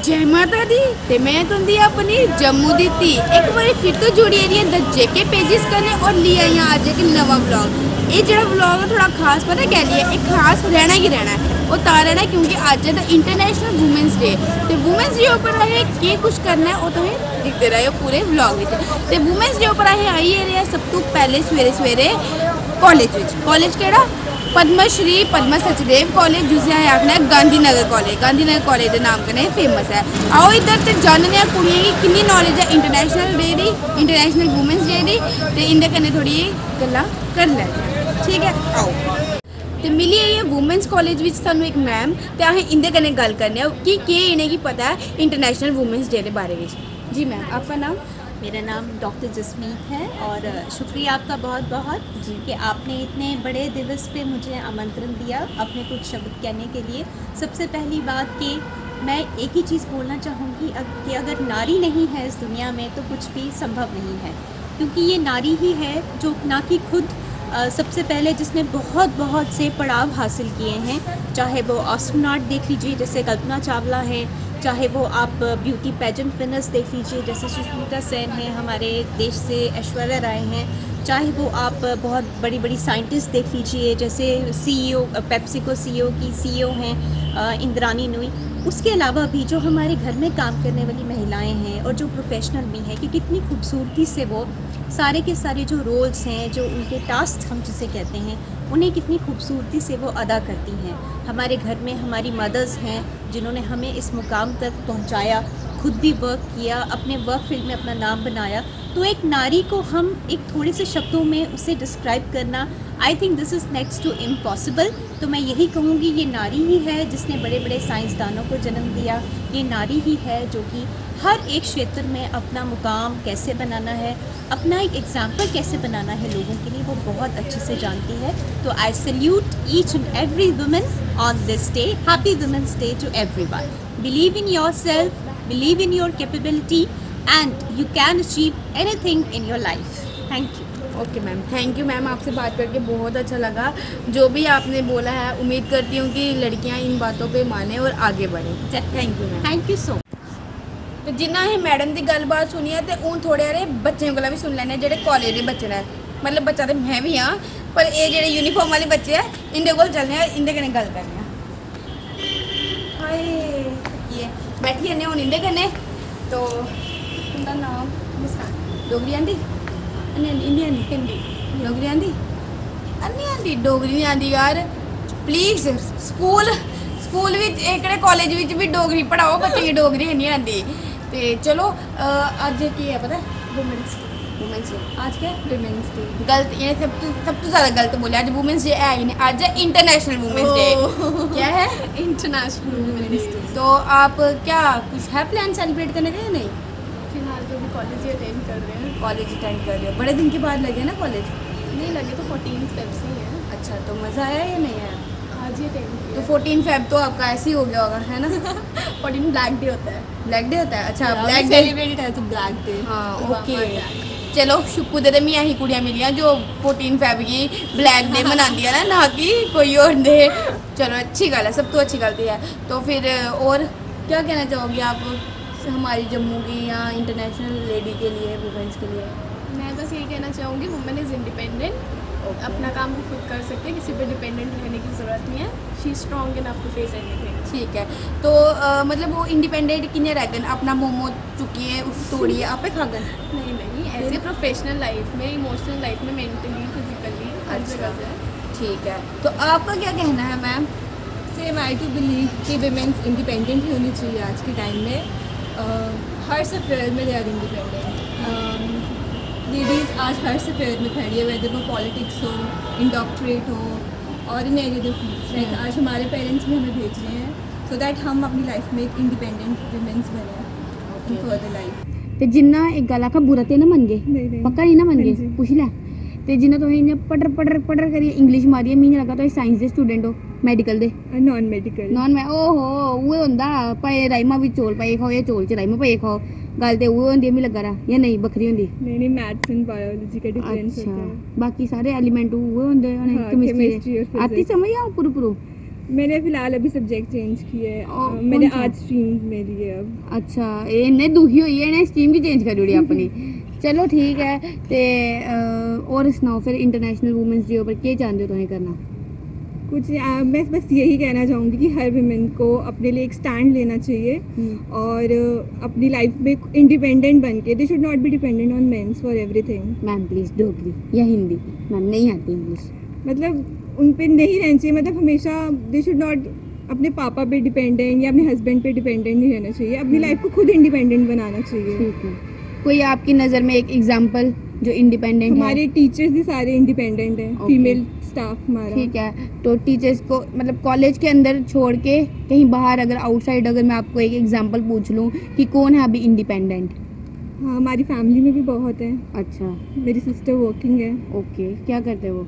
जय माता दी ते मैं तुंदी अपनी जम्मू दी धी एक बार फिर तो जुड़ी रही है द जेके पेजेस कने और लिया यहाँ आज एक नवा ब्लॉग। ये जो ब्लॉग है थोड़ा खास पता क्या लिए एक खास रहना ही रहना है वो ता रहना है क्योंकि आज है द इंटरनेशनल वुमेंस डे। तो वुमेंस डे ऊपर असें केह् कुछ करना है वो तुम्हें दिखते रहे पूरे ब्लॉग में। तो वुमेंस डे ऊपर असें आई रहे हैं सब तो पहले सवेरे सवेरे कॉलेज केड़ा पद्मश्री पद्मा सचदेव कॉलेज जिसे आखना है गांधीनगर कॉलेज के नाम कन्नै फेमस है। आओ इधर ते जानने कुड़ियों की कितनी नॉलेज है इंटरनेशनल डे दी इंटरनेशनल वुमेंस डे दी ते इंदे कन्नै थोड़ी गल्लां कर लैंदे। ठीक है आओ ते मिली है वुमेंस कॉलेज विच सानू एक मैम ते असें इंदे कन्नै गल करने कि केह् इनें गी पता है इंटरनेशनल वुमेंस डे के बारे में। जी मैम आपका नाम? मेरा नाम डॉक्टर जसमीत है और शुक्रिया आपका बहुत बहुत कि आपने इतने बड़े दिवस पे मुझे आमंत्रण दिया अपने कुछ शब्द कहने के लिए। सबसे पहली बात कि मैं एक ही चीज़ बोलना चाहूँगी कि अगर नारी नहीं है इस दुनिया में तो कुछ भी संभव नहीं है, क्योंकि ये नारी ही है जो ना कि खुद सबसे पहले जिसने बहुत से पड़ाव हासिल किए हैं, चाहे वो एस्ट्रोनॉट देख लीजिए जैसे कल्पना चावला है, चाहे वो आप ब्यूटी पेजेंट विनर्स देख लीजिए जैसे सुष्मिता सेन है, हमारे देश से ऐश्वर्या राय हैं, चाहे वो आप बहुत बड़ी साइंटिस्ट देख लीजिए जैसे सीईओ पेप्सिको की सीईओ हैं इंद्रानी नुई। उसके अलावा भी जो हमारे घर में काम करने वाली महिलाएं हैं और जो प्रोफेशनल भी हैं कि कितनी खूबसूरती से वो सारे के सारे जो रोल्स हैं जो उनके टास्क हम जिसे कहते हैं उन्हें कितनी खूबसूरती से वो अदा करती हैं। हमारे घर में हमारी मदर्स हैं जिन्होंने हमें इस मुकाम तक पहुंचाया, खुद भी वर्क किया, अपने वर्क फील्ड में अपना नाम बनाया। तो एक नारी को हम एक थोड़े से शब्दों में उसे डिस्क्राइब करना I think this is next to impossible. तो मैं यही कहूँगी ये नारी ही है जिसने बड़े साइंसदानों को जन्म दिया, ये नारी ही है जो कि हर एक क्षेत्र में अपना मुकाम कैसे बनाना है, अपना एक एग्जाम्पल कैसे बनाना है लोगों के लिए, वो बहुत अच्छे से जानती है। तो I salute each and every women on this day. Happy women's day to everyone. Believe in yourself, believe in your capability and you can achieve anything in your life. Thank you. Okay ma'am, thank you ma'am, आपसे बात करके बहुत अच्छा लगा। जो भी आपने बोला है उम्मीद करती हूँ कि लड़कियाँ इन बातों पे माने और आगे बढ़ें। Thank you ma'am. Thank you so. तो जिन्ना असें मैडम की गलबात सुनी है तो हूँ थोड़े हारे बच्चों को भी सुन लैने जो कॉलेज के बच्चे ने, मतलब बच्चा तो मैं भी हाँ पर ये जो यूनीफॉर्म वाले बच्चे हैं इंदे को चलने इंदे कन्नै गल करने। हाय ये बैठी जन्ने हूँ इंदे कन्नै। तो तुंदा नाम? मुस्कान। डोगरी आंदी? हिंदी आंदी? हिंदी। डोगरी आंदी? नहीं आंदी, डोगरी नहीं आंदी यार। प्लीज़ स्कूल एह्कड़े कॉलेज भी डोगरी पढ़ाओ बच्चे की, डोगरी नहीं आती। तो चलो अज की है पता है? Women's day. आज क्या है? Women's day. गलत, ये सब तो ज़्यादा गलत बोले। आज वुमेंस डे है ही नहीं, आज है इंटरनेशनल वुमेंस डे। क्या है? International women's day. तो आप क्या कुछ है प्लान सेलिब्रेट करने का या नहीं? फिलहाल तो भी कॉलेज ही अटेंड कर रहे हैं। कॉलेज अटेंड कर रहे हो? बड़े दिन के बाद लगे ना कॉलेज? नहीं लगे तो 14 फेब से ही है। अच्छा, तो मज़ा आया या नहीं आया? आज ही अटेंड किया। तो 14 फेब तो आपका ऐसे ही हो गया होगा है ना? 14 ब्लैक डे होता है। ब्लैक डे होता है? अच्छा, ब्लैक डे सेलिब्रेटेड है तो ब्लैक डे। हाँ ओके। चलो शुक्र दे मैं अही कुड़ियाँ मिलियाँ जो 14 फेब की ब्लैक डे मनाती है ना कि कोई और डे। चलो अच्छी गल है, सब तो अच्छी गलती है। तो फिर और क्या कहना चाहोगी आप हमारी जम्मू की या इंटरनेशनल लेडी के लिए, वुमेंस के लिए? मैं बस यही कहना चाहूँगी वुमेन इज़ इंडिपेंडेंट। अपना काम वो खुद कर सकते हैं, किसी पे डिपेंडेंट रहने की ज़रूरत नहीं है। She is strong enough to face anything. ठीक है। तो मतलब वो इंडिपेंडेंट किन्ने रह गए? अपना मोमो चुकी है उस तोड़ी है आपे खा गए? नहीं ऐसे प्रोफेशनल लाइफ में, इमोशनल लाइफ में, मेंटली, फिजिकली हर जगह से। ठीक है। तो आपका क्या कहना है ma'am? Same I too believe कि वुमेन्स इंडिपेंडेंट ही होनी चाहिए आज के टाइम में। हर सेक्टर में दे आर इंडिपेंडेंट। लेडीज़ आज हर सेक्टर में खड़ी है, वेदर वो पॉलिटिक्स हो, इन डॉक्टरेट हो और in any other fields. Like आज हमारे पेरेंट्स भी हमें भेज रहे हैं सो दैट हम अपनी लाइफ में एक इंडिपेंडेंट वुमेन्स बने फॉर द लाइफ। तो जिन्ना एक गल आखा बुरा ते ना मन गए, पक्का नहीं ना मन गए? पूछ लै। तो जिन्ना तुम इन्हें पढ़र करिए इंग्लिश मारिए, मी लगता तुम साइंस के स्टूडेंट हो, मेडिकल दे? Non medical. ओहो उहे होंदा भाई राइमा भी चौल पाए खाओ या चौल च राइमा पाए खाओ, गल तो उहे होंदी, मी लगा रहा या नहीं बखरी होंदी? नहीं मैथ्स एंड बायोलॉजी का डिफरेंस होता है। बाकी सारे एलिमेंट उहे होंदे। केमिस्ट्री आती समझ आ पुरु मैंने फ़िलहाल अभी सब्जेक्ट चेंज किया है। कौन मैंने सा? आर्ट स्ट्रीम ले ली है अब। अच्छा, इन्ने दुखी होई है, इन्हें स्ट्रीम की चेंज कर जोड़ी अपनी। चलो ठीक है, ते और सनाओ फिर इंटरनेशनल वुमेन्स डे पर क्या चाहते हो तुम करना? कुछ मैं बस यही कहना चाहूँगी कि हर वुमेन को अपने लिए एक स्टैंड लेना चाहिए और अपनी लाइफ में इंडिपेंडेंट बन के, they should not be dependent on mens for everything. Ma'am please Dogri या हिंदी, मैम नहीं आती इंग्लिश। मतलब उन पे नहीं रहना चाहिए, मतलब हमेशा दे शुड नॉट अपने पापा पे डिपेंडेंट या अपने हस्बैंड पे डिपेंडेंट नहीं रहना चाहिए, अपनी लाइफ को खुद इंडिपेंडेंट बनाना चाहिए। ठीक है, कोई आपकी नज़र में एक एग्जांपल जो इंडिपेंडेंट है? हमारे टीचर्स भी सारे इंडिपेंडेंट हैं, Okay. फीमेल स्टाफ हमारा। ठीक है, तो टीचर्स को मतलब कॉलेज के अंदर छोड़ के कहीं बाहर, अगर आउटसाइड अगर मैं आपको एक एग्जांपल पूछ लूँ कि कौन है अभी इंडिपेंडेंट? हाँ, हमारी फैमिली में भी बहुत है। अच्छा, मेरी सिस्टर वर्किंग है, ओके, क्या करते हो वो?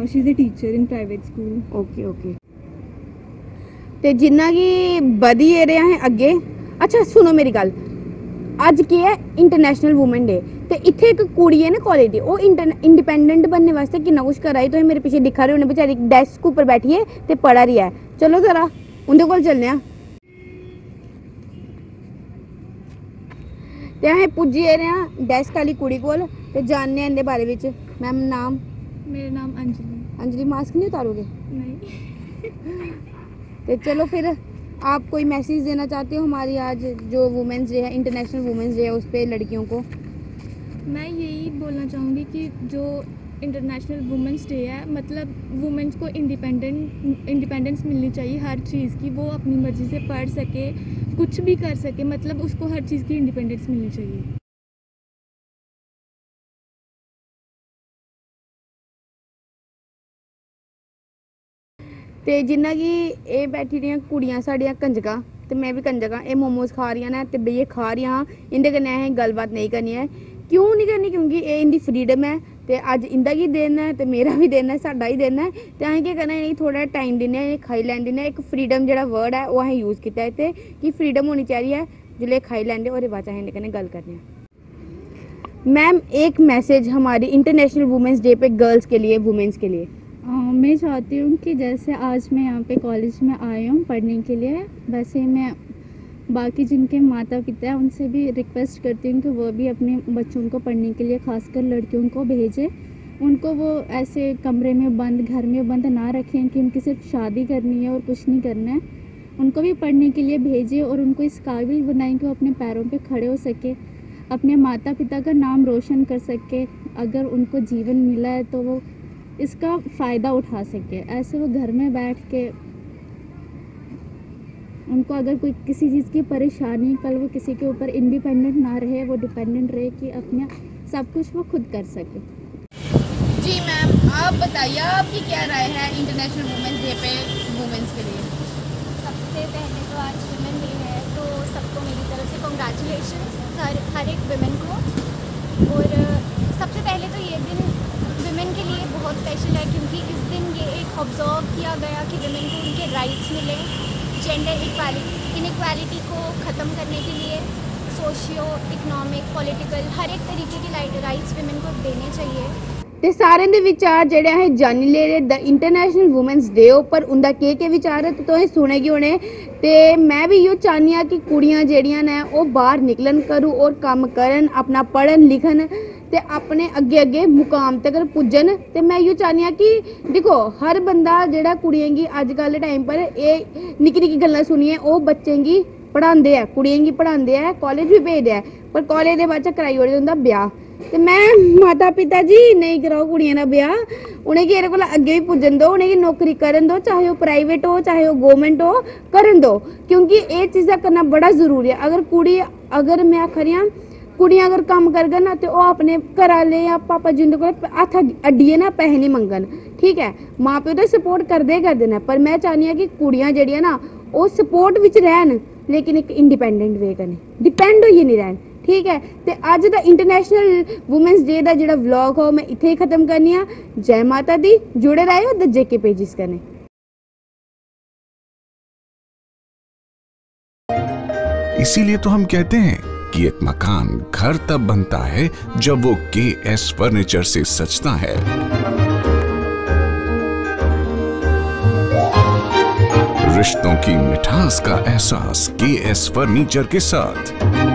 She is a teacher in private school. Okay okay. ते जिन्ना की बधी रहे हैं अगे। अच्छा सुनो मेरी गल, अज की है इंटरनेशनल वूमेन डे, ते इत्थे एक कुड़ी है ना कॉलेज दी, वो इंडिपेंडेंट बनने वास्ते कितना कुछ करा दी। तो मेरे पीछे दिखा रहे हो, बेचारी डेस्क ऊपर बैठी है ते पढ़ा रही है। चलो जरा उनके कोल चलने आ। ते असें पुज्जी रहे हैं डेस्क वाली कुड़ी कोल ते जानने आं इंदे बारे विच। मैम नाम? मेरा नाम अंजलि। अंजलि, मास्क नहीं उतारोगे? नहीं। तो चलो फिर आप कोई मैसेज देना चाहते हो हमारी आज जो वुमेन्स डे है, इंटरनेशनल वुमेन्स डे है, उस पर लड़कियों को? मैं यही बोलना चाहूँगी कि जो इंटरनेशनल वुमेंस डे है, मतलब वुमेन्स को इंडिपेंडेंस मिलनी चाहिए हर चीज़ की। वो अपनी मर्ज़ी से पढ़ सके, कुछ भी कर सके, मतलब उसको हर चीज़ की इंडिपेंडेंस मिलनी चाहिए। ते जिन्ना कि एह् बैठी दियां कुड़ियां साढ़ियां कंजकां, ते मैं भी कंजक आं, एह् मोमोज खा रही न ते बेहियै खा रही हां। इंदे कन्नै असें गल्लबात नहीं करनी है। क्यों नहीं करनी? क्योंकि एह् इंदी फ्रीडम है ते अज्ज इंदा की दिन है ते मेरा भी दिन है, साडा ही दिन है। ते असें केह् करना, इनेंगी थोड़ा टाइम दिन्ने आं, खाई लैन दिन्ने आं। इक फ्रीडम जेह्ड़ा वर्ड है ओह् असें यूज़ कीता है इत्थे कि फ्रीडम होनी चाहिदी है। जिसलै खाई लैंदे ओह्दे बाद असें इंदे कन्नै गल्ल करने आं। मैम एक मैसेज हमारी इंटरनेशनल वुमेन्स डे पे गर्ल्स के लिए, वुमेन्स के लिए। मैं चाहती हूँ कि जैसे आज मैं यहाँ पे कॉलेज में आई हूँ पढ़ने के लिए, वैसे मैं बाकी जिनके माता पिता हैं उनसे भी रिक्वेस्ट करती हूँ कि वो भी अपने बच्चों को पढ़ने के लिए, खासकर लड़कियों को भेजें। उनको वो ऐसे कमरे में बंद, घर में बंद ना रखें कि उनकी सिर्फ शादी करनी है और कुछ नहीं करना है। उनको भी पढ़ने के लिए भेजें और उनको इस काबिल बनाएं कि वो अपने पैरों पे खड़े हो सके, अपने माता पिता का नाम रोशन कर सके। अगर उनको जीवन मिला है तो वो इसका फ़ायदा उठा सके। ऐसे वो घर में बैठ के, उनको अगर कोई किसी चीज़ की परेशानी, कल वो किसी के ऊपर इंडिपेंडेंट ना रहे, वो डिपेंडेंट रहे कि अपना सब कुछ वो खुद कर सके। जी मैम, आप बताइए आपकी क्या राय है इंटरनेशनल वुमेन्स डे पे वुमेन्स के लिए? सबसे पहले तो आज वुमेन डे है, तो सबको मेरी तरफ से कॉन्ग्रेचुलेशंस हर एक वुमेन को। और सबसे पहले तो ये दिन वुमेन के लिए बहुत स्पेशल है, क्योंकि इस दिन ये एक ऑब्जर्व किया गया कि वुमेन को उनके राइट्स मिले। जेंडर इनइक्वालिटी को ख़त्म करने के लिए सोशियो इकनॉमिक पॉलिटिकल हर एक तरीके की राइट्स वुमेन को देने चाहिए। ते सारे दे विचार जेह्ड़े असें जानी ले रे द इंटरनेशनल वुमेन्स डे उप्पर उंदा केह् विचार है ते तुसें सुने गै होने। ते मैं भी इयो चाहनी आं कि कुड़ियां जेह्ड़ियां न ओह् बाहर निकलन करूं और कम्म करन, अपना पढ़न लिखन ते अपने अग्गे अग्गे मुकाम तक पुज्जन। ते मैं इयो चाहनी आं कि दिक्खो हर बंदा जेह्ड़ा कुड़ियें गी अज्जकल दे टाइम पर एह् निक्की निक्की गल्लां सुनियै ओह् बच्चें गी पढ़ांदे ऐ, कुड़ियें गी पढ़ांदे ऐ, कॉलेज भी भेजदे ऐ, पर कॉलेज दे बाद च कराई ओड़दे उंदा ब्याह। ते मैं माता पिता जी नहीं कराओ कुड़ियें दा ब्याह, उ'नेंगी एह्दे कोला अग्गे भी पुज्जन दो, उ'नेंगी नौकरी करन दो, चाहे ओह् प्राइवेट हो चाहे ओह् गौरमेंट हो, करन दो। क्योंकि एह् चीज़ां करना बड़ा जरूरी है। अगर मैं आखा रही आं कुड़ियां अगर कम्म करगन ना ते ओह् अपने घर आह्ले या पापा जिंदे कोल हत्थ अड्डियै ना पैसे नहीं मंगन, ठीक है। माँ प्यो ते सपोर्ट करदे न, पर मैं चाहनी आं कि कुड़ियां जेह्ड़ियां ना ओह् सपोर्ट बिच रैह्न, लेकिन एक इंडिपेंडेंट वे कन्नै, डिपेंड होइयै नहीं रैह्न, ठीक है। ते अज्ज दा इंटरनेशनल वुमेन्स डे दा जेह्ड़ा व्लॉग हो मैं इत्थे ही खत्म करनी आं। जय माता दी, जुड़े रहो द जेके पेजिस कन्नै। इसीलिए तो हम कहते हैं कि एक मकान घर तब बनता है जब वो KS फर्नीचर से सजता है। रिश्तों की मिठास का एहसास KS फर्नीचर के साथ।